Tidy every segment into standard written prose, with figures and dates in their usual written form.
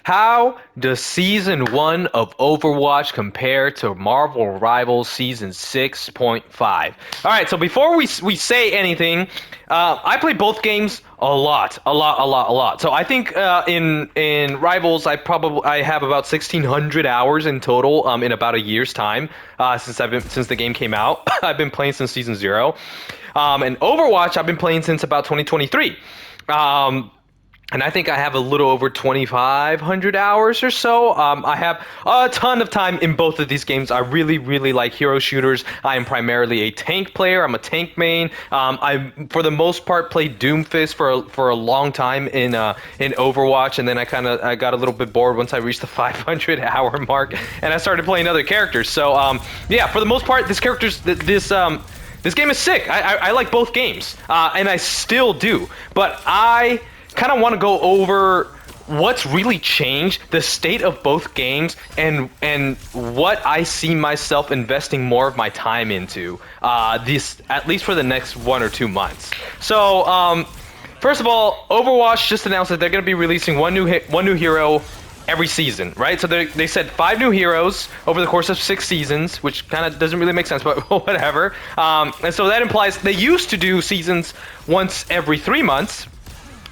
How does Season 1 of Overwatch compare to Marvel Rivals Season 6.5? All right, so before we say anything, I play both games a lot, a lot, a lot, a lot. So I think in Rivals, I have about 1,600 hours in total in about a year's time since the game came out. I've been playing since Season 0. And Overwatch, I've been playing since about 2023. Um, and I think I have a little over 2,500 hours or so. I have a ton of time in both of these games. I really, really like hero shooters. I am primarily a tank player. I'm a tank main. I, for the most part, played Doomfist for a long time in Overwatch, and then I got a little bit bored once I reached the 500 hour mark, and I started playing other characters. So yeah, for the most part, this game is sick. I like both games, and I still do. But I kind of want to go over what's really changed, the state of both games, and what I see myself investing more of my time into. This at least for the next 1 or 2 months. So first of all, Overwatch just announced that they're going to be releasing one new hero every season, right? So they said 5 new heroes over the course of 6 seasons, which kind of doesn't really make sense, but whatever. And so that implies they used to do seasons once every 3 months,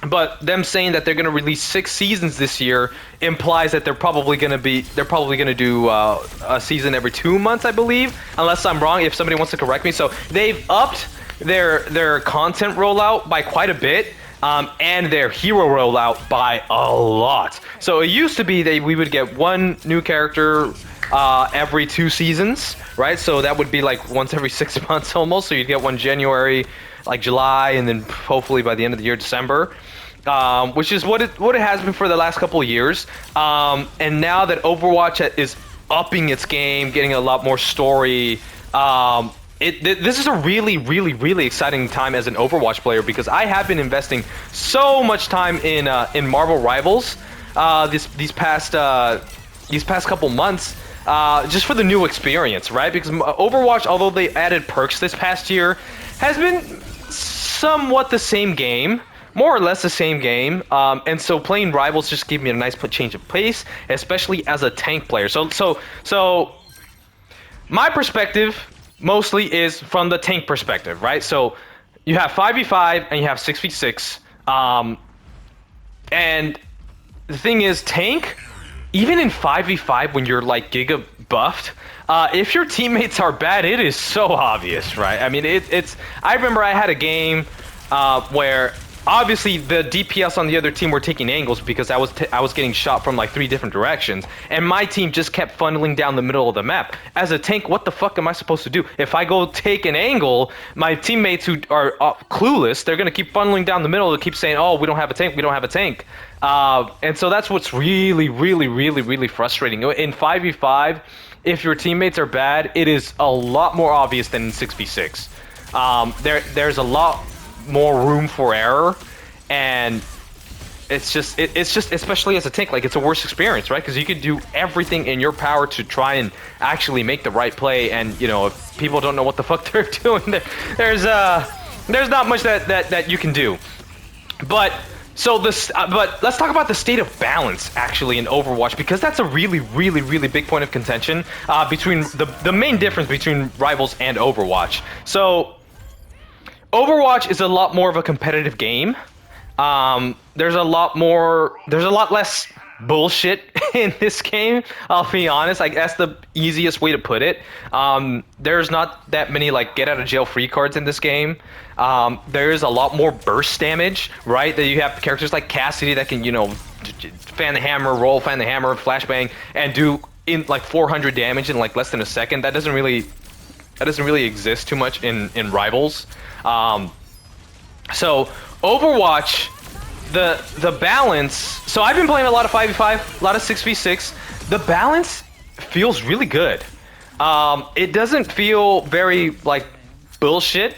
but them saying that they're going to release 6 seasons this year implies that they're probably going to do a season every 2 months, I believe, unless I'm wrong. If somebody wants to correct me, so they've upped their content rollout by quite a bit. And their hero rollout by a lot. So it used to be that we would get one new character every 2 seasons, right? So that would be like once every 6 months almost. So you'd get one January, like July, and then hopefully by the end of the year, December. Which is what it has been for the last couple of years. And now that Overwatch is upping its game, getting a lot more story. This is a really, really, really exciting time as an Overwatch player because I have been investing so much time in Marvel Rivals these past couple months just for the new experience, right? Because Overwatch, although they added perks this past year, has been somewhat the same game. More or less the same game, and so playing Rivals just gave me a nice change of pace, especially as a tank player. So my perspective mostly is from the tank perspective, right? So you have 5v5 and you have 6v6. And the thing is, tank, even in 5v5 when you're like giga buffed, if your teammates are bad, it is so obvious, right? I mean, I remember I had a game where obviously the DPS on the other team were taking angles because I was getting shot from like 3 different directions, and my team just kept funneling down the middle of the map. As a tank, what the fuck am I supposed to do? If I go take an angle, my teammates who are clueless, they're gonna keep funneling down the middle to keep saying, "Oh, we don't have a tank, we don't have a tank." And so that's what's really, really, really, really frustrating. In 5v5, if your teammates are bad, it is a lot more obvious than in 6v6. There's a lot more room for error, and it's just especially as a tank, like, it's a worse experience, right? Because you could do everything in your power to try and actually make the right play, and if people don't know what the fuck they're doing, there's not much that you can do. But but let's talk about the state of balance actually in Overwatch, because that's a really, really, really big point of contention between the main difference between Rivals and Overwatch. So Overwatch is a lot more of a competitive game. There's a lot less bullshit in this game. I'll be honest. Like, that's the easiest way to put it. There's not that many like get out of jail free cards in this game. There's a lot more burst damage, right? That you have characters like Cassidy that can, fan the hammer, flashbang, and do in like 400 damage in like less than a second. That doesn't really exist too much in Rivals. So Overwatch, the balance. So I've been playing a lot of 5v5, a lot of 6v6. The balance feels really good. It doesn't feel very like bullshit.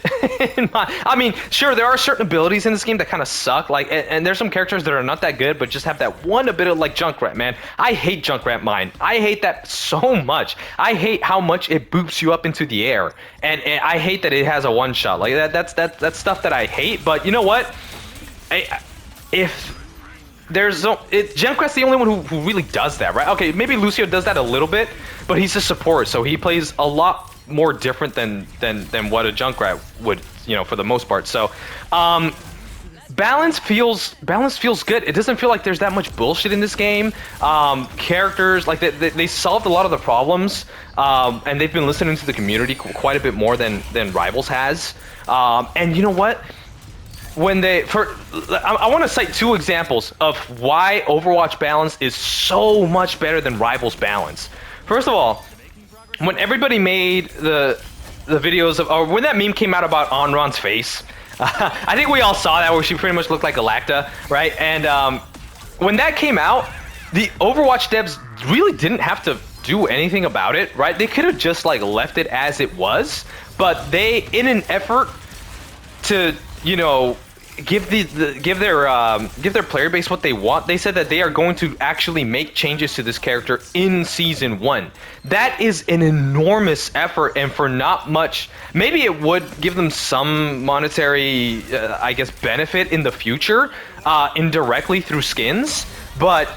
I mean, sure, there are certain abilities in this game that kind of suck. Like, and there's some characters that are not that good, but just have that one ability, like Junkrat. Man, I hate Junkrat Mine. I hate that so much. I hate how much it boops you up into the air, and I hate that it has a one shot. Like that's stuff that I hate. But you know what? If Junkrat's the only one who really does that, right? Okay, maybe Lucio does that a little bit, but he's a support, so he plays a lot more different than what a Junkrat would, you know, for the most part. So, balance feels good. It doesn't feel like there's that much bullshit in this game. Characters, like they solved a lot of the problems, and they've been listening to the community quite a bit more than Rivals has. And you know what? I want to cite two examples of why Overwatch balance is so much better than Rivals balance. First of all, when everybody made the videos of, or when that meme came out about Onron's face, I think we all saw that, where she pretty much looked like Galacta, right? And when that came out, the Overwatch devs really didn't have to do anything about it, right? They could have just like left it as it was, but they, in an effort to, you know, give their player base what they want, they said that they are going to actually make changes to this character in season 1. That is an enormous effort, and for not much. Maybe it would give them some monetary, I guess, benefit in the future, indirectly through skins, but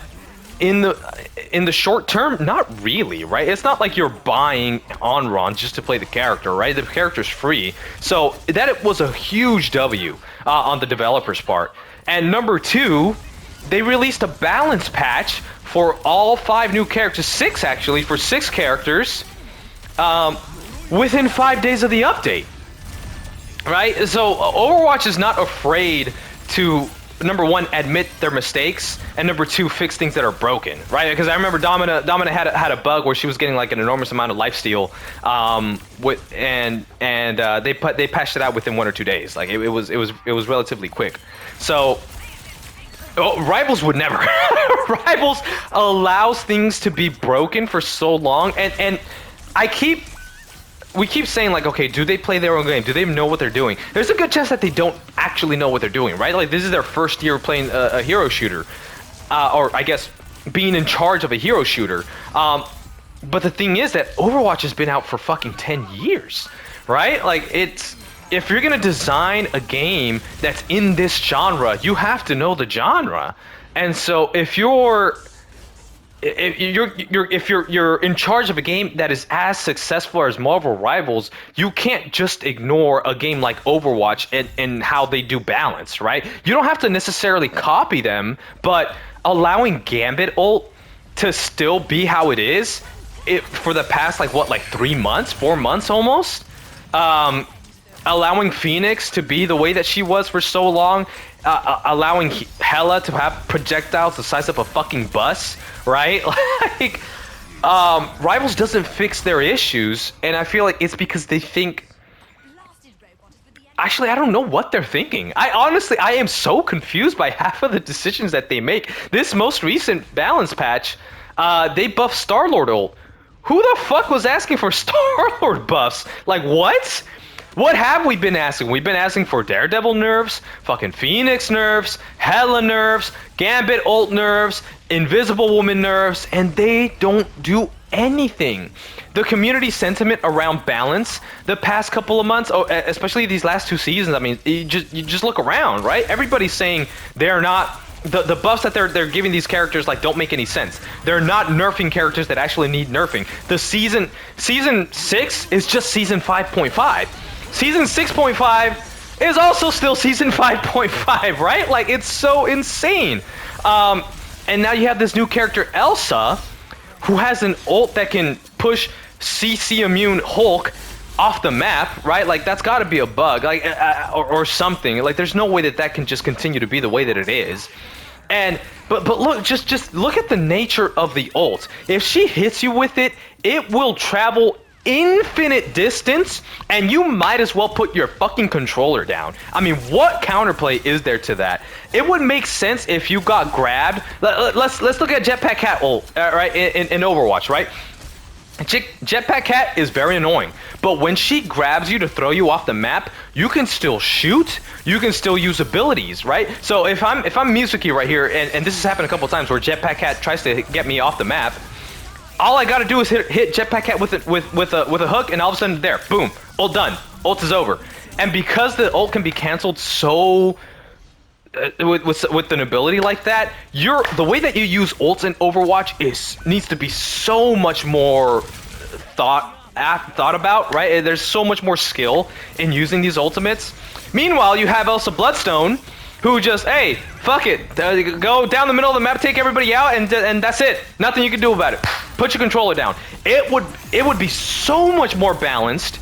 in the short term, not really, right? It's not like you're buying Onron just to play the character, right? The character's free, so that was a huge W on the developer's part. And number 2, they released a balance patch for all 5 new characters, 6 actually, for 6 characters, within 5 days of the update, right? So Overwatch is not afraid to, number 1, admit their mistakes, and number 2, fix things that are broken, right? Because I remember Domina had a bug where she was getting like an enormous amount of lifesteal, they patched it out within 1 or 2 days. Like it was relatively quick. So Rivals would never. Rivals allows things to be broken for so long, and we keep saying, like, okay, do they play their own game? Do they know what they're doing? There's a good chance that they don't actually know what they're doing, right? Like, this is their first year playing a hero shooter. Or, I guess, being in charge of a hero shooter. But the thing is that Overwatch has been out for fucking 10 years, right? Like, if you're gonna design a game that's in this genre, you have to know the genre. And so, if you're in charge of a game that is as successful as Marvel Rivals, you can't just ignore a game like Overwatch and how they do balance, right? You don't have to necessarily copy them, but allowing Gambit ult to still be how it is for the past, like, what, like 3 months, 4 months almost? Allowing Phoenix to be the way that she was for so long, allowing Hela to have projectiles the size of a fucking bus, right? Like, Rivals doesn't fix their issues, and I feel like it's because they think... Actually, I don't know what they're thinking. I am so confused by half of the decisions that they make. This most recent balance patch, they buffed Star-Lord ult. Who the fuck was asking for Star-Lord buffs? Like, what? What have we been asking? We've been asking for Daredevil nerfs, fucking Phoenix nerfs, Hela nerfs, Gambit ult nerfs, Invisible Woman nerfs, and they don't do anything. The community sentiment around balance the past couple of months, especially these last 2 seasons, I mean, you just look around, right? Everybody's saying they're not... The buffs that they're giving these characters, like, don't make any sense. They're not nerfing characters that actually need nerfing. The season 6 is just season 5.5. Season 6.5 is also still season 5.5, right? Like, it's so insane. And now you have this new character, Elsa, who has an ult that can push CC immune Hulk off the map, right? Like, that's got to be a bug, like, or something. Like, there's no way that can just continue to be the way that it is. And but look, just look at the nature of the ult. If she hits you with it, it will travel infinite distance, and you might as well put your fucking controller down. I mean, what counterplay is there to that? It would make sense if you got grabbed. Let's look at Jetpack Cat ult, right, in Overwatch, right? Jetpack Cat is very annoying, but when she grabs you to throw you off the map, you can still shoot, you can still use abilities, right? So if I'm Mizuki right here, and this has happened a couple times where Jetpack Cat tries to get me off the map, all I gotta do is hit Jetpack Cat with a hook, and all of a sudden, there, boom, ult done, ult is over. And because the ult can be cancelled so with an ability like that, the way that you use ults in Overwatch needs to be so much more thought about, right? There's so much more skill in using these ultimates. Meanwhile, you have Elsa Bloodstone, who just, hey, fuck it, go down the middle of the map, take everybody out, and that's it. Nothing you can do about it. Put your controller down. It would be so much more balanced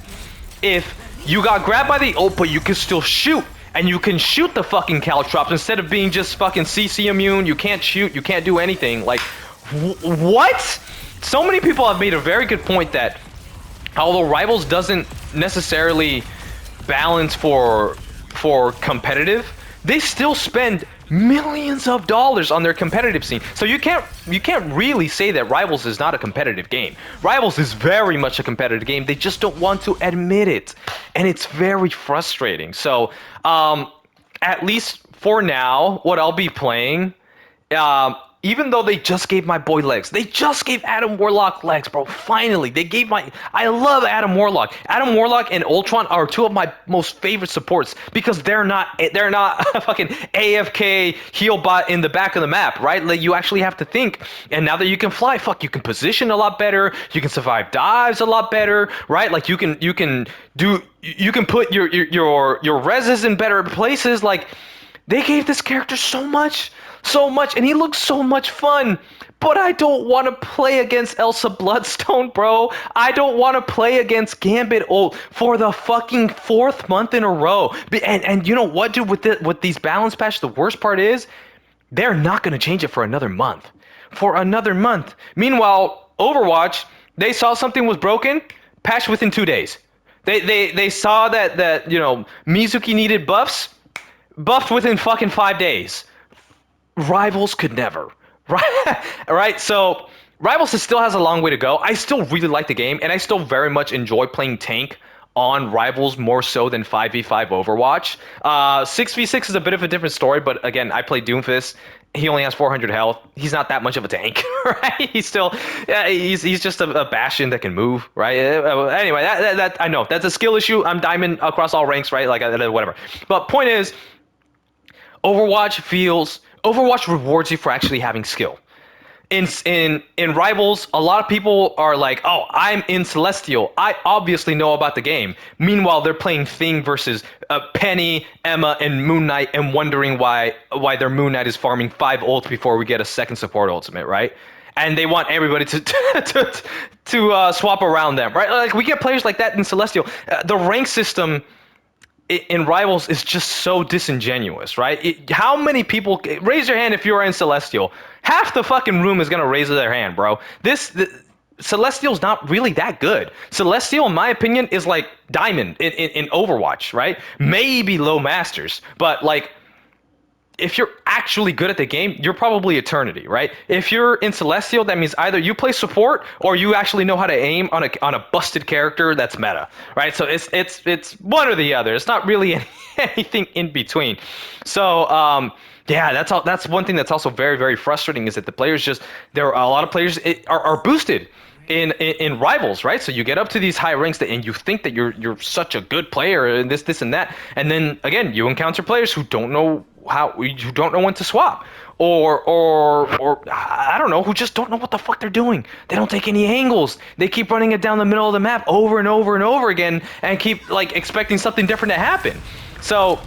if you got grabbed by the ult, but you can still shoot. And you can shoot the fucking Caltrops instead of being just fucking CC immune. You can't shoot, you can't do anything. Like, what? So many people have made a very good point that although Rivals doesn't necessarily balance for competitive, they still spend millions of dollars on their competitive scene. So you can't really say that Rivals is not a competitive game. Rivals is very much a competitive game. They just don't want to admit it, and it's very frustrating. So at least for now, what I'll be playing, even though they just gave my boy legs, they just gave Adam Warlock legs, bro. Finally, they gave I love Adam Warlock. Adam Warlock and Ultron are two of my most favorite supports because they're not a fucking AFK heal bot in the back of the map, right? Like, you actually have to think. And now that you can fly, fuck, you can position a lot better. You can survive dives a lot better, right? Like you can put your reses in better places. Like, they gave this character so much, and he looks so much fun. But I don't want to play against Elsa Bloodstone, bro. I don't want to play against Gambit ult for the fucking 4th month in a row. And you know what, dude? With these balance patches, the worst part is they're not going to change it for another month. Meanwhile, Overwatch, they saw something was broken, patched within 2 days. They saw that you know, Mizuki needed buffed within fucking 5 days. Rivals could never, right? So Rivals still has a long way to go. I still really like the game, and I still very much enjoy playing tank on Rivals more so than 5v5 Overwatch. 6v6 is a bit of a different story, but again, I play Doomfist. He only has 400 health. He's not that much of a tank, right? He's still, he's just a bastion that can move, right? Anyway, that I know that's a skill issue. I'm diamond across all ranks, right? Like, whatever. But point is, Overwatch rewards you for actually having skill. In Rivals, a lot of people are like, oh, I'm in Celestial, I obviously know about the game. Meanwhile, they're playing Thing versus Penny, Emma, and Moon Knight, and wondering why their Moon Knight is farming 5 ults before we get a second support ultimate, right? And they want everybody to swap around them, right? Like, we get players like that in Celestial. The rank system in Rivals is just so disingenuous, right? How many people raise your hand if you're in Celestial? Half the fucking room is gonna raise their hand, bro. Celestial's not really that good. Celestial, in my opinion, is like Diamond in Overwatch, right? Maybe low Masters, but like, if you're actually good at the game, you're probably Eternity, right? If you're in Celestial, that means either you play support or you actually know how to aim on a busted character that's meta, right? So it's one or the other. It's not really anything in between. So yeah, that's one thing that's also very, very frustrating, is that the players there are a lot of players are boosted in Rivals, right? So you get up to these high ranks and you think that you're such a good player and this and that, and then again you encounter players who don't know when to swap, or I don't know, who just don't know what the fuck they're doing. They don't take any angles. They keep running it down the middle of the map over and over and over again, and keep like expecting something different to happen. So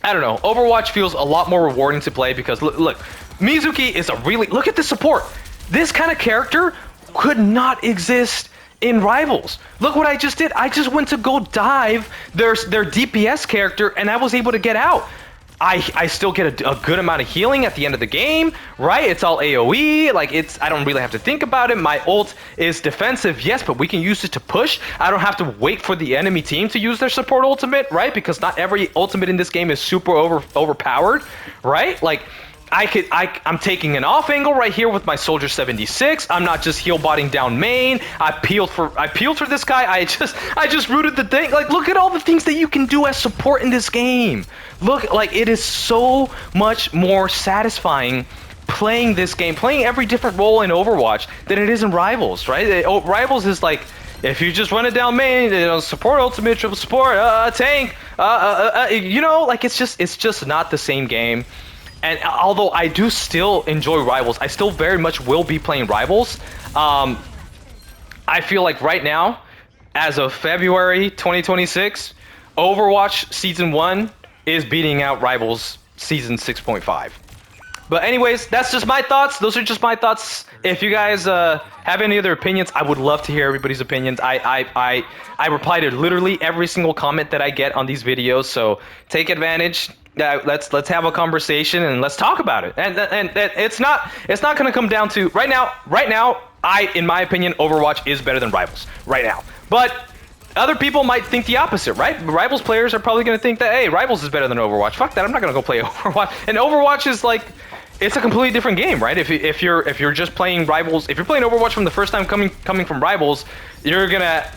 I don't know. Overwatch feels a lot more rewarding to play because look, Mizuki is look at the support. This kind of character could not exist in Rivals. Look what I just did. I just went to go dive their DPS character, and I was able to get out. I still get a good amount of healing at the end of the game, right? It's all AoE, like I don't really have to think about it. My ult is defensive, yes, but we can use it to push. I don't have to wait for the enemy team to use their support ultimate, right? Because not every ultimate in this game is super overpowered, right? Like, I'm taking an off angle right here with my Soldier 76. I'm not just heal botting down main. I peeled for this guy. I just rooted the thing. Like, look at all the things that you can do as support in this game. Look, like, it is so much more satisfying playing this game, playing every different role in Overwatch than it is in Rivals, right? Rivals is like, If you just run it down main, support ultimate, triple support, tank, like it's just not the same game. And although I do still enjoy Rivals, I still very much will be playing Rivals. I feel like right now, as of February 2026, Overwatch Season 1 is beating out Rivals Season 6.5. But anyways, that's just my thoughts. Those are just my thoughts. If you guys have any other opinions, I would love to hear everybody's opinions. I reply to literally every single comment that I get on these videos, so take advantage. Let's have a conversation and let's talk about it. And it's not going to come down to right now. In my opinion, Overwatch is better than Rivals right now. But other people might think the opposite, right? Rivals players are probably going to think that, hey, Rivals is better than Overwatch. Fuck that, I'm not going to go play Overwatch. And Overwatch is like, it's a completely different game, right? If you're just playing Rivals, if you're playing Overwatch from the first time coming from Rivals, you're gonna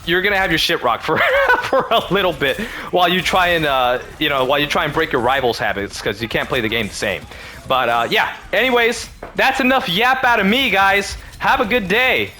have your shit rocked for for a little bit while you try and break your Rivals habits, because you can't play the game the same. But yeah, anyways, that's enough yap out of me, guys. Have a good day.